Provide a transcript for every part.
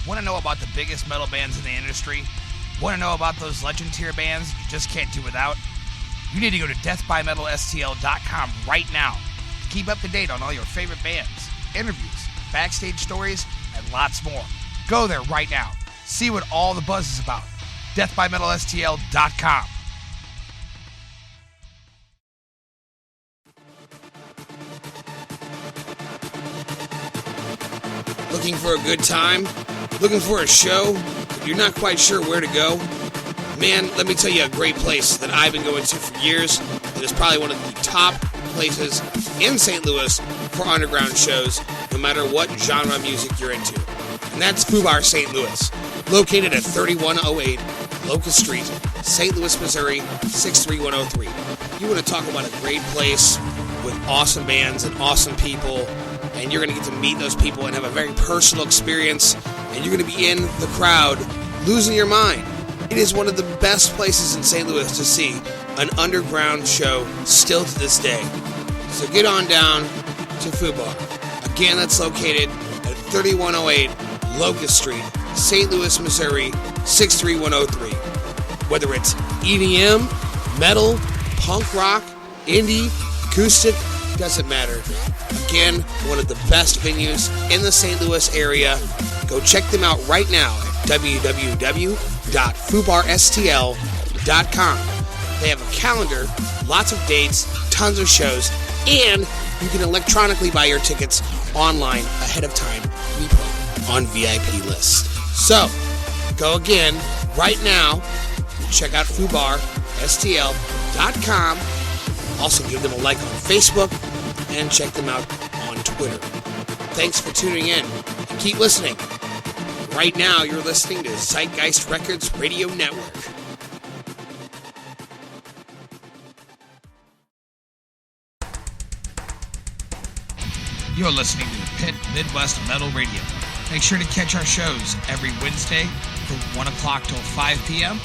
Want to know about the biggest metal bands in the industry? Want to know about those legend tier bands you just can't do without? You need to go to deathbymetalstl.com right now to keep up to date on all your favorite bands, interviews, backstage stories, and lots more. Go there right now. See what all the buzz is about. deathbymetalstl.com. Looking for a good time? Looking for a show? You're not quite sure where to go? Man, let me tell you a great place that I've been going to for years. It is probably one of the top places in St. Louis for underground shows, no matter what genre of music you're into. And that's Fubar St. Louis, located at 3108 Locust Street, St. Louis, Missouri, 63103. You want to talk about a great place with awesome bands and awesome people, and you're going to get to meet those people and have a very personal experience, and you're going to be in the crowd losing your mind. It is one of the best places in St. Louis to see an underground show still to this day. So get on down to Fubar. Again, that's located at 3108 Locust Street, St. Louis, Missouri, 63103. Whether it's EDM, metal, punk rock, indie, acoustic, doesn't matter. Again, one of the best venues in the St. Louis area. Go check them out right now at www.fubarstl.com. They have a calendar, lots of dates, tons of shows, and you can electronically buy your tickets online ahead of time. We put on VIP list. So, go again right now. Check out FubarSTL.com. Also give them a like on Facebook and check them out on Twitter. Thanks for tuning in and keep listening. Right now, you're listening to Zeitgeist Records Radio Network. You're listening to the Pit Midwest Metal Radio. Make sure to catch our shows every Wednesday from 1 o'clock till 5 p.m.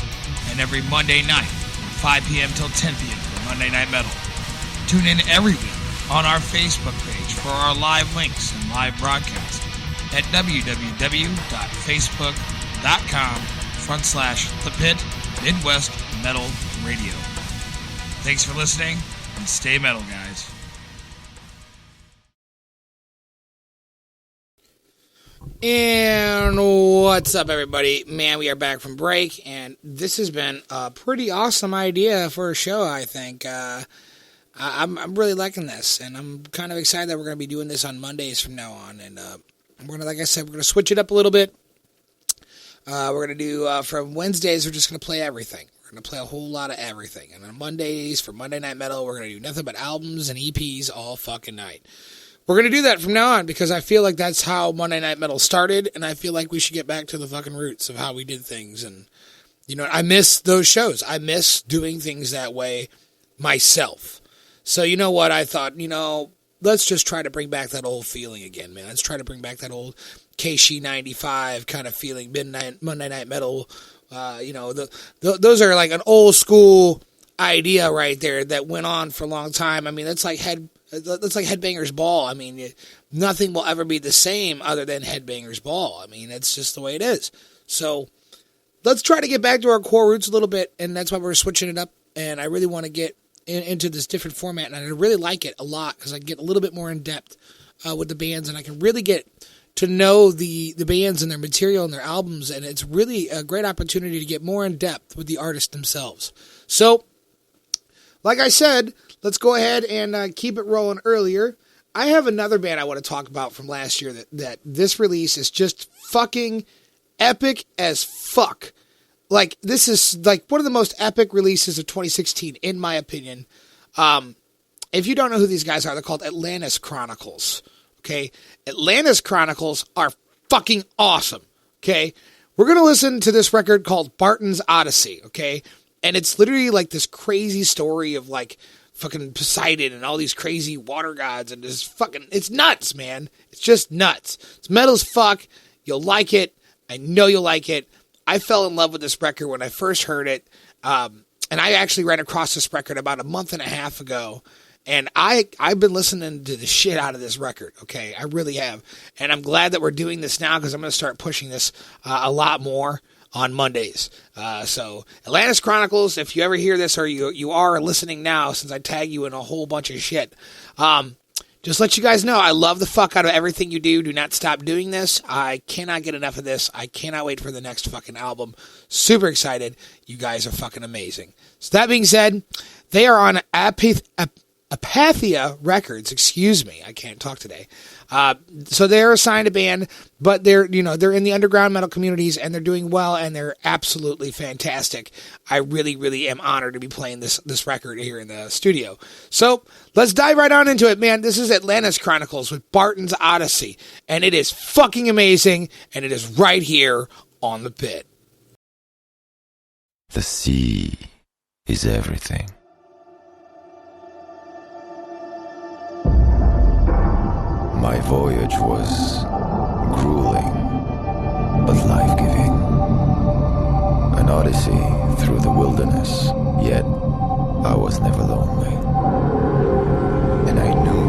and every Monday night from 5 p.m. till 10 p.m. for Monday Night Metal. Tune in every week on our Facebook page for our live links and live broadcasts at www.facebook.com/thepit Midwest Metal Radio. Thanks for listening and stay metal, guys. And what's up, everybody? Man, we are back from break, and this has been a pretty awesome idea for a show, I think. I'm really liking this, and I'm kind of excited that we're going to be doing this on Mondays from now on. And we're going to, like I said, we're going to switch it up a little bit. We're going to do, from Wednesdays, we're just going to play everything. We're going to play a whole lot of everything. And on Mondays, for Monday Night Metal, we're going to do nothing but albums and EPs all fucking night. We're going to do that from now on because I feel like that's how Monday Night Metal started, and I feel like we should get back to the fucking roots of how we did things. And, you know, I miss those shows. I miss doing things that way myself. So, you know what? I thought, you know, let's just try to bring back that old feeling again, man. Let's try to bring back that old KSHE 95 kind of feeling, Monday Night Metal. You know, those are like an old school idea right there that went on for a long time. I mean, that's like Headbangers Ball. I mean, nothing will ever be the same other than Headbangers Ball. I mean, it's just the way it is. So let's try to get back to our core roots a little bit, and that's why we're switching it up. And I really want to get into this different format, and I really like it a lot because I get a little bit more in depth with the bands, and I can really get to know the bands and their material and their albums, and it's really a great opportunity to get more in depth with the artists themselves. So, like I said, let's go ahead and keep it rolling earlier. I have another band I want to talk about from last year that this release is just fucking epic as fuck. Like, this is like one of the most epic releases of 2016, in my opinion. If you don't know who these guys are, they're called Atlantis Chronicles. Okay? Atlantis Chronicles are fucking awesome. Okay? We're going to listen to this record called Barton's Odyssey. Okay? And it's literally like this crazy story of like fucking Poseidon and all these crazy water gods and just fucking, it's nuts, man. It's just nuts. It's metal as fuck. You'll like it. I know you'll like it. I fell in love with this record when I first heard it. And I actually ran across this record about a month and a half ago. And I've been listening to the shit out of this record, okay? I really have. And I'm glad that we're doing this now because I'm going to start pushing this a lot more on Mondays. So Atlantis Chronicles, if you ever hear this or you are listening now, since I tag you in a whole bunch of shit, just let you guys know, I love the fuck out of everything you do. Do not stop doing this. I cannot get enough of this. I cannot wait for the next fucking album. Super excited. You guys are fucking amazing. So that being said, they are on Apathia Records. Excuse me, I can't talk today. So they're a signed band, but they're in the underground metal communities and they're doing well and they're absolutely fantastic. I really, really am honored to be playing this record here in the studio. So let's dive right on into it, man. This is Atlantis Chronicles with Barton's Odyssey, and it is fucking amazing, and it is right here on the Pit. The sea is everything. My voyage was grueling, but life-giving. An odyssey through the wilderness, yet I was never lonely. And I knew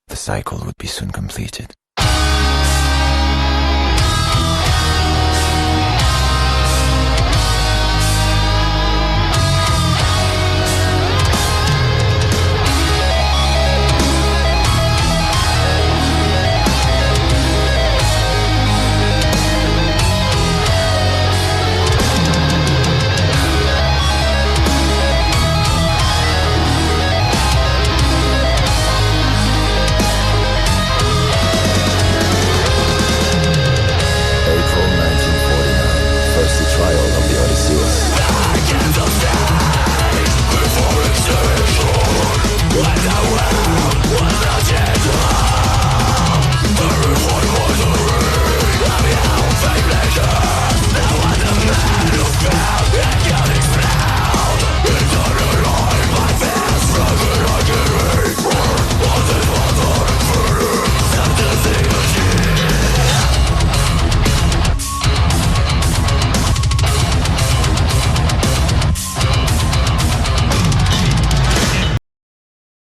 the cycle would be soon completed.